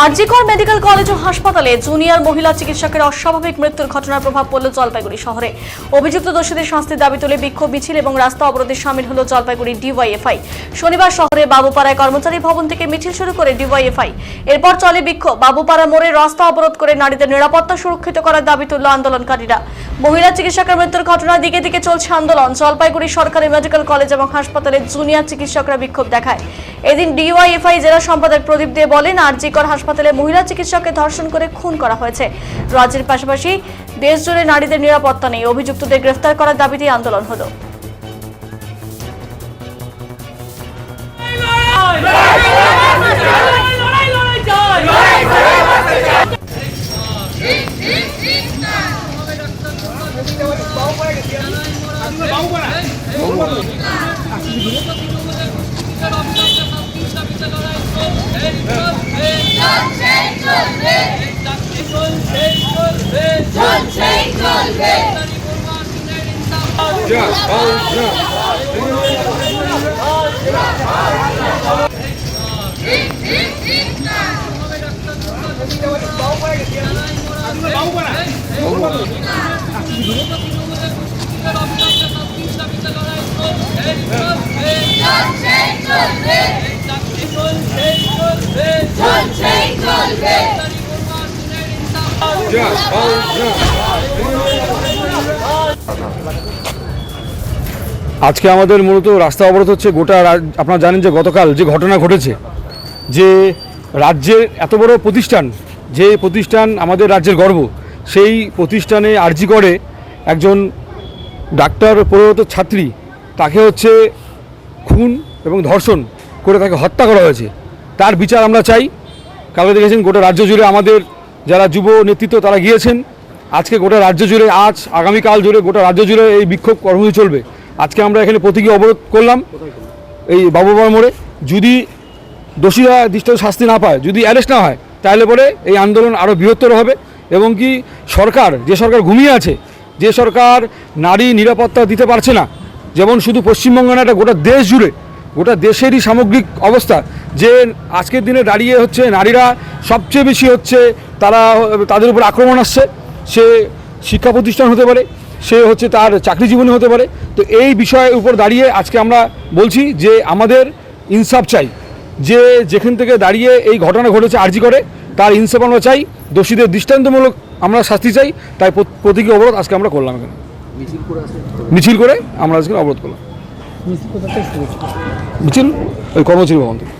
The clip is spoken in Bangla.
আরজিকর মেডিকেল কলেজ ও হাসপাতালে জুনিয়র মহিলা চিকিৎসকের অস্বাভাবিক মৃত্যুর ঘটনার প্রভাব পড়ল জলপাইগুড়ি শহরে। অভিযুক্ত দোষীদের শাস্তির দাবি তুলে বিক্ষোভ মিছিল এবং রাস্তা অবরোধে শামিল হল জলপাইগুড়ি ডিওয়াইএফআই। শনিবার শহরে বাবুপাড়ায় কর্মচারী ভবন থেকে মিছিল শুরু করে ডিওয়াইএফআই। এরপর চলে বিক্ষোভ। বাবুপাড়া মোড়ে রাস্তা অবরোধ করে নারীদের নিরাপত্তা সুরক্ষিত করার দাবি তুলল আন্দোলনকারীরা। মহিলা চিকিৎসকের মৃত্যুর ঘটনার দিকে দিকে চলছে আন্দোলন। জলপাইগুড়ি সরকারি মেডিকেল কলেজ এবং হাসপাতালে জুনিয়র চিকিৎসকরা বিক্ষোভ দেখায়। এদিন ডিওয়াইএফআই জেলা সম্পাদক প্রদীপ দে বলেন, আরজিকর হাসপাতালে মহিলা চিকিৎসককে ধর্ষণ করে খুন করা হয়েছে। রাজ্যের পাশাপাশি দেশ জুড়ে নারীদের নিরাপত্তা নেই। অভিযুক্তদের গ্রেফতার করার দাবিতে আন্দোলন হলো। আজকে আমাদের মূলত রাস্তা অবরোধ হচ্ছে গোটা আপনারা জানেন যে গতকাল যে ঘটনা ঘটেছে, যে রাজ্যের এত বড় প্রতিষ্ঠান, যে প্রতিষ্ঠান আমাদের রাজ্যের গর্ব, সেই প্রতিষ্ঠানে আরজিকরে একজন ডাক্তার পরিণত ছাত্রী, তাকে হচ্ছে খুন এবং ধর্ষণ করে তাকে হত্যা করা হয়েছে। তার বিচার আমরা চাই। কালকে দেখেছেন গোটা রাজ্য জুড়ে আমাদের যারা যুব নেতৃত্ব তারা গিয়েছেন। আজকে গোটা রাজ্য জুড়ে, আজ আগামীকাল জুড়ে গোটা রাজ্য জুড়ে এই বিক্ষোভ কর্মসূচি চলবে। আজকে আমরা এখানে প্রতীকী অবরোধ করলাম এই বাবুপাড়া মোড়ে। যদি দোষীরা দৃষ্ট শাস্তি না পায়, যদি অ্যারেস্ট না হয়, তাহলে পরে এই আন্দোলন আরও বৃহত্তর হবে। এবং কি সরকার, যে সরকার ঘুমিয়ে আছে, যে সরকার নারী নিরাপত্তা দিতে পারছে না, যেমন শুধু পশ্চিমবঙ্গ না, এটা গোটা দেশ জুড়ে, গোটা দেশেরই সামগ্রিক অবস্থা, যে আজকের দিনে দাঁড়িয়ে হচ্ছে নারীরা সবচেয়ে বেশি হচ্ছে তাদের উপর আক্রমণ আসছে। সে শিক্ষা প্রতিষ্ঠান হতে পারে, সে হচ্ছে তার চাকরি জীবনে হতে পারে। তো এই বিষয়ের উপর দাঁড়িয়ে আজকে আমরা বলছি যে আমাদের ইনসাফ চাই, যে যেখান থেকে দাঁড়িয়ে এই ঘটনা ঘটেছে আরজিকরে, তার ইনসাফ আমরা চাই, দোষীদের দৃষ্টান্তমূলক আমরা শাস্তি চাই। তাই প্রতীকী অবরোধ আজকে আমরা করলাম। এখানে মিছিল করে আমরা আজকে অবরোধ করলাম। মিছিল ওই কর্মচারী ভবন থেকে।